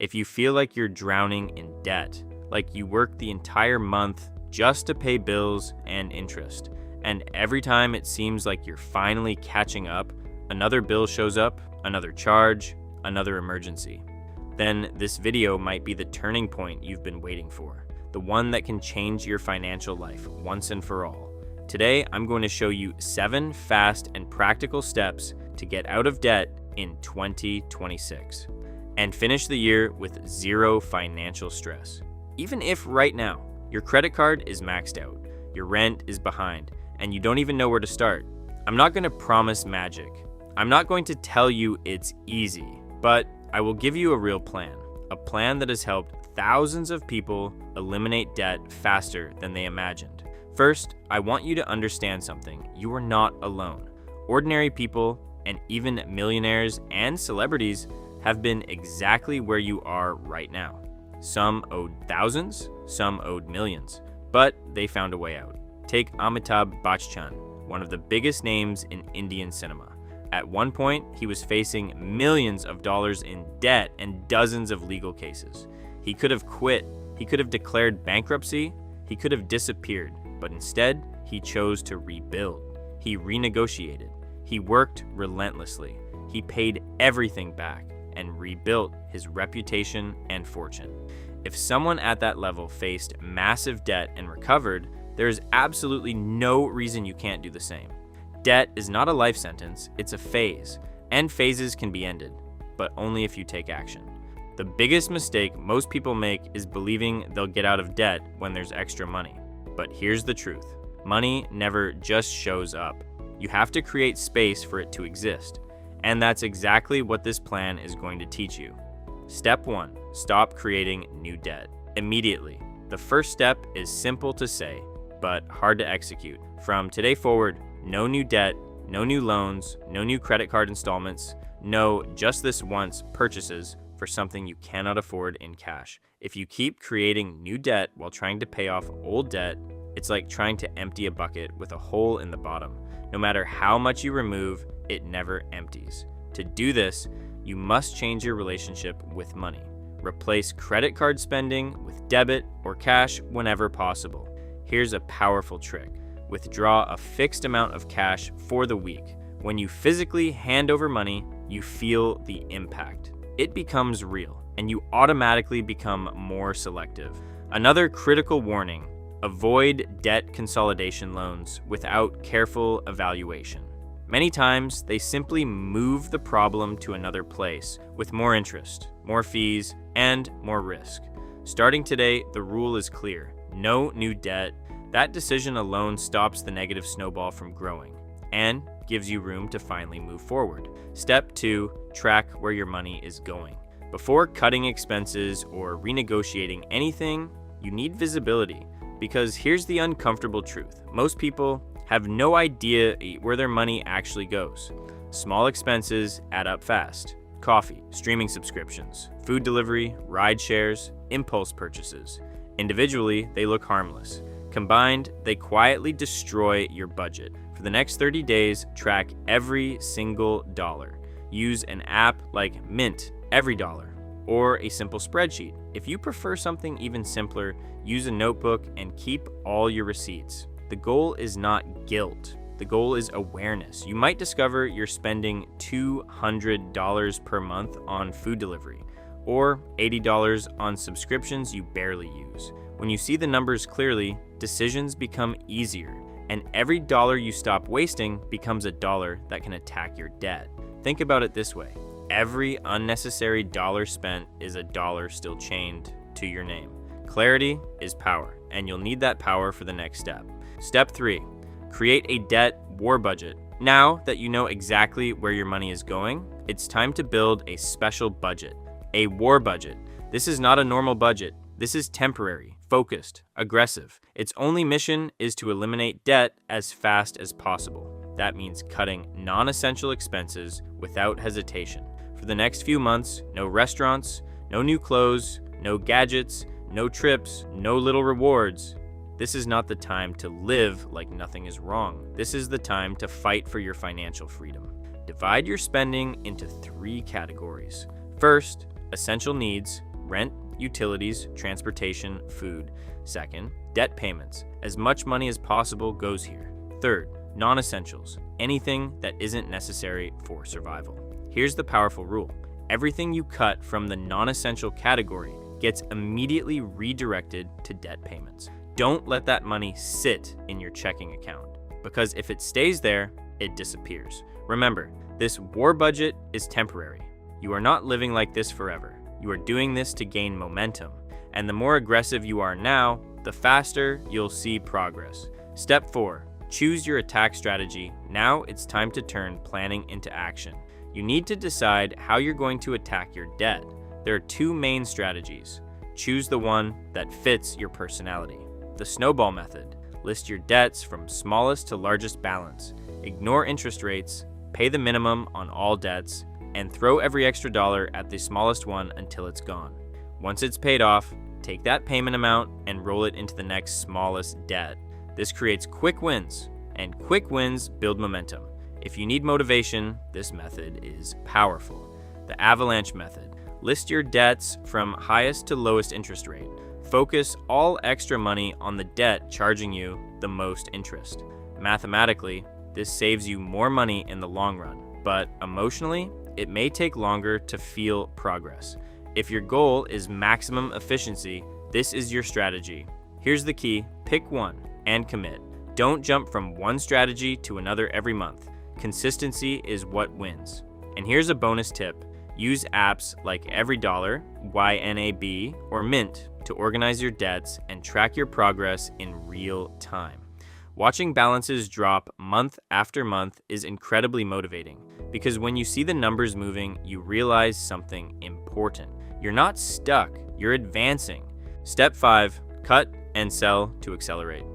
If you feel like you're drowning in debt, like you work the entire month just to pay bills and interest, and every time it seems like you're finally catching up, another bill shows up, another charge, another emergency, then this video might be the turning point you've been waiting for, the one that can change your financial life once and for all. Today, I'm going to show you 7 fast and practical steps to get out of debt in 2026 and finish the year with 0 financial stress. Even if right now, your credit card is maxed out, your rent is behind, and you don't even know where to start. I'm not going to promise magic. I'm not going to tell you it's easy, but I will give you a real plan, a plan that has helped thousands of people eliminate debt faster than they imagined. First, I want you to understand something. You are not alone. Ordinary people, and even millionaires and celebrities, have been exactly where you are right now. Some owed thousands, some owed millions, but they found a way out. Take Amitabh Bachchan, one of the biggest names in Indian cinema. At one point, he was facing millions of dollars in debt and dozens of legal cases. He could have quit, he could have declared bankruptcy, he could have disappeared, but instead, he chose to rebuild. He renegotiated, he worked relentlessly, he paid everything back, and rebuilt his reputation and fortune. If someone at that level faced massive debt and recovered, there is absolutely no reason you can't do the same. Debt is not a life sentence, it's a phase, and phases can be ended, but only if you take action. The biggest mistake most people make is believing they'll get out of debt when there's extra money. But here's the truth. Money never just shows up. You have to create space for it to exist. And that's exactly what this plan is going to teach you. Step 1, stop creating new debt immediately. The first step is simple to say, but hard to execute. From today forward, no new debt, no new loans, no new credit card installments, no just this once purchases for something you cannot afford in cash. If you keep creating new debt while trying to pay off old debt, it's like trying to empty a bucket with a hole in the bottom. No matter how much you remove, it never empties. To do this, you must change your relationship with money. Replace credit card spending with debit or cash whenever possible. Here's a powerful trick. Withdraw a fixed amount of cash for the week. When you physically hand over money, you feel the impact. It becomes real, and you automatically become more selective. Another critical warning: avoid debt consolidation loans without careful evaluation. Many times, they simply move the problem to another place with more interest, more fees, and more risk. Starting today, the rule is clear: no new debt. That decision alone stops the negative snowball from growing and gives you room to finally move forward. Step 2, track where your money is going. Before cutting expenses or renegotiating anything, you need visibility, because here's the uncomfortable truth. Most people have no idea where their money actually goes. Small expenses add up fast. Coffee, streaming subscriptions, food delivery, ride shares, impulse purchases. Individually, they look harmless. Combined, they quietly destroy your budget. For the next 30 days, track every single dollar. Use an app like Mint every dollar, or a simple spreadsheet. If you prefer something even simpler, use a notebook and keep all your receipts. The goal is not guilt. The goal is awareness. You might discover you're spending $200 per month on food delivery, or $80 on subscriptions you barely use. When you see the numbers clearly, decisions become easier, and every dollar you stop wasting becomes a dollar that can attack your debt. Think about it this way: every unnecessary dollar spent is a dollar still chained to your name. Clarity is power, and you'll need that power for the next step. Step 3, create a debt war budget. Now that you know exactly where your money is going, it's time to build a special budget, a war budget. This is not a normal budget. This is temporary, focused, aggressive. Its only mission is to eliminate debt as fast as possible. That means cutting non-essential expenses without hesitation. For the next few months, no restaurants, no new clothes, no gadgets, no trips, no little rewards. This is not the time to live like nothing is wrong. This is the time to fight for your financial freedom. Divide your spending into 3 categories. First, essential needs, rent, utilities, transportation, food. Second, debt payments. As much money as possible goes here. Third, non-essentials. Anything that isn't necessary for survival. Here's the powerful rule. Everything you cut from the non-essential category gets immediately redirected to debt payments. Don't let that money sit in your checking account, because if it stays there, it disappears. Remember, this war budget is temporary. You are not living like this forever. You are doing this to gain momentum, and the more aggressive you are now, the faster you'll see progress. Step 4, choose your attack strategy. Now it's time to turn planning into action. You need to decide how you're going to attack your debt. There are 2 main strategies. Choose the one that fits your personality. The snowball method. List your debts from smallest to largest balance. Ignore interest rates, pay the minimum on all debts, and throw every extra dollar at the smallest one until it's gone. Once it's paid off, take that payment amount and roll it into the next smallest debt. This creates quick wins, and quick wins build momentum. If you need motivation, this method is powerful. The avalanche method. List your debts from highest to lowest interest rate. Focus all extra money on the debt charging you the most interest. Mathematically, this saves you more money in the long run, but emotionally, it may take longer to feel progress. If your goal is maximum efficiency, this is your strategy. Here's the key: pick one and commit. Don't jump from one strategy to another every month. Consistency is what wins. And here's a bonus tip. Use apps like EveryDollar, YNAB, or Mint to organize your debts and track your progress in real time. Watching balances drop month after month is incredibly motivating, because when you see the numbers moving, you realize something important. You're not stuck, you're advancing. Step 5, cut and sell to accelerate.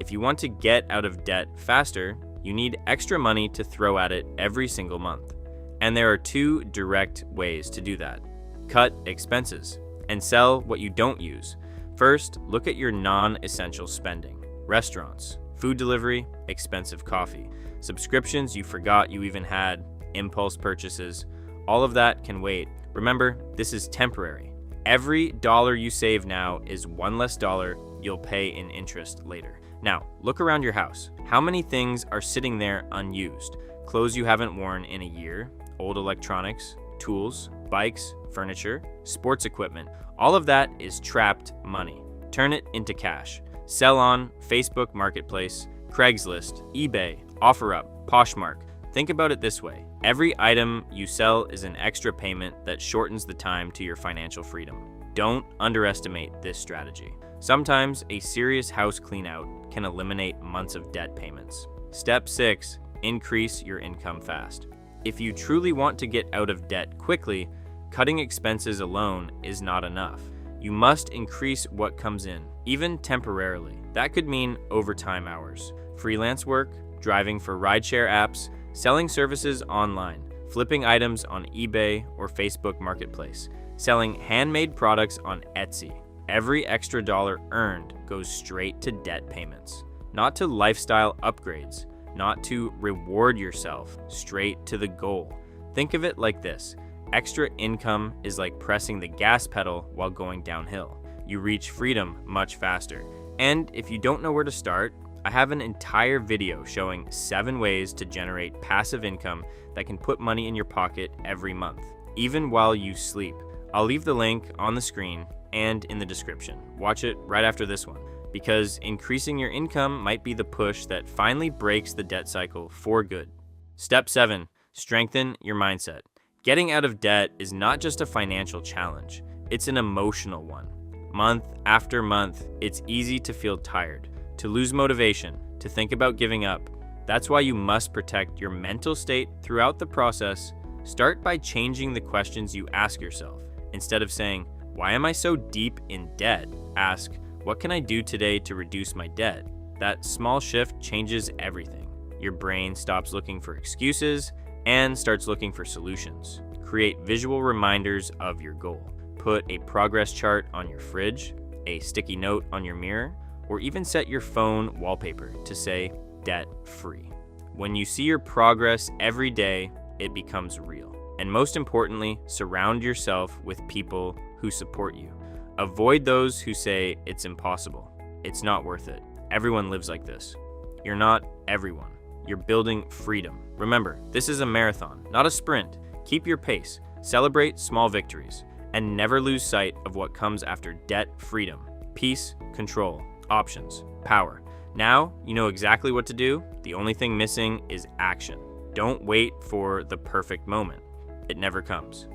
If you want to get out of debt faster, you need extra money to throw at it every single month. And there are 2 direct ways to do that. Cut expenses and sell what you don't use. First, look at your non-essential spending. Restaurants, food delivery, expensive coffee, subscriptions you forgot you even had, impulse purchases. All of that can wait. Remember, this is temporary. Every dollar you save now is one less dollar you'll pay in interest later. Now, look around your house. How many things are sitting there unused? Clothes you haven't worn in a year, old electronics, tools, bikes, furniture, sports equipment. All of that is trapped money. Turn it into cash. Sell on Facebook Marketplace, Craigslist, eBay, OfferUp, Poshmark. Think about it this way. Every item you sell is an extra payment that shortens the time to your financial freedom. Don't underestimate this strategy. Sometimes a serious house clean out can eliminate months of debt payments. Step 6, increase your income fast. If you truly want to get out of debt quickly, cutting expenses alone is not enough. You must increase what comes in, even temporarily. That could mean overtime hours, freelance work, driving for rideshare apps, selling services online, flipping items on eBay or Facebook Marketplace, selling handmade products on Etsy. Every extra dollar earned goes straight to debt payments, not to lifestyle upgrades, not to reward yourself, straight to the goal. Think of it like this. Extra income is like pressing the gas pedal while going downhill. You reach freedom much faster. And if you don't know where to start, I have an entire video showing 7 ways to generate passive income that can put money in your pocket every month, even while you sleep. I'll leave the link on the screen and in the description. Watch it right after this one, because increasing your income might be the push that finally breaks the debt cycle for good. Step 7, strengthen your mindset. Getting out of debt is not just a financial challenge, it's an emotional one. Month after month, it's easy to feel tired, to lose motivation, to think about giving up. That's why you must protect your mental state throughout the process. Start by changing the questions you ask yourself. Instead of saying, "Why am I so deep in debt?" ask, "What can I do today to reduce my debt?" That small shift changes everything. Your brain stops looking for excuses and starts looking for solutions. Create visual reminders of your goal. Put a progress chart on your fridge, a sticky note on your mirror, or even set your phone wallpaper to say debt-free. When you see your progress every day, it becomes real. And most importantly, surround yourself with people who who support you. Avoid those who say it's impossible. It's not worth it. Everyone lives like this. You're not everyone. You're building freedom. Remember, this is a marathon, not a sprint. Keep your pace, celebrate small victories, and never lose sight of what comes after debt freedom. Peace, control, options, power. Now you know exactly what to do. The only thing missing is action. Don't wait for the perfect moment. It never comes.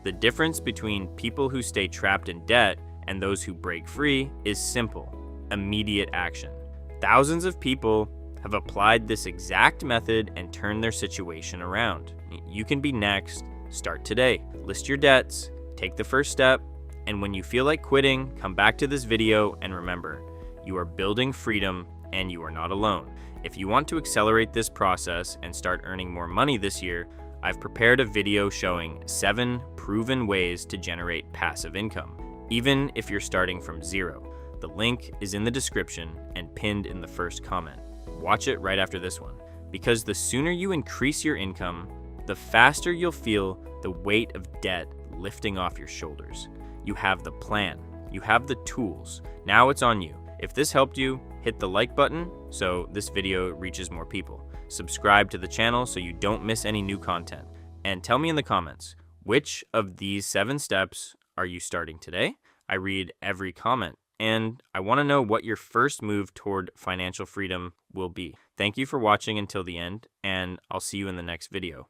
The difference between people who stay trapped in debt and those who break free is simple: immediate action. Thousands of people have applied this exact method and turned their situation around. You can be next. Start today. List your debts, take the first step, and when you feel like quitting, come back to this video and remember, you are building freedom and you are not alone. If you want to accelerate this process and start earning more money this year, I've prepared a video showing 7 proven ways to generate passive income, even if you're starting from zero. The link is in the description and pinned in the first comment. Watch it right after this one, because the sooner you increase your income, the faster you'll feel the weight of debt lifting off your shoulders. You have the plan, you have the tools. Now it's on you. If this helped you, hit the like button so this video reaches more people. Subscribe to the channel so you don't miss any new content. And tell me in the comments, which of these 7 steps are you starting today? I read every comment, and I want to know what your first move toward financial freedom will be. Thank you for watching until the end, and I'll see you in the next video.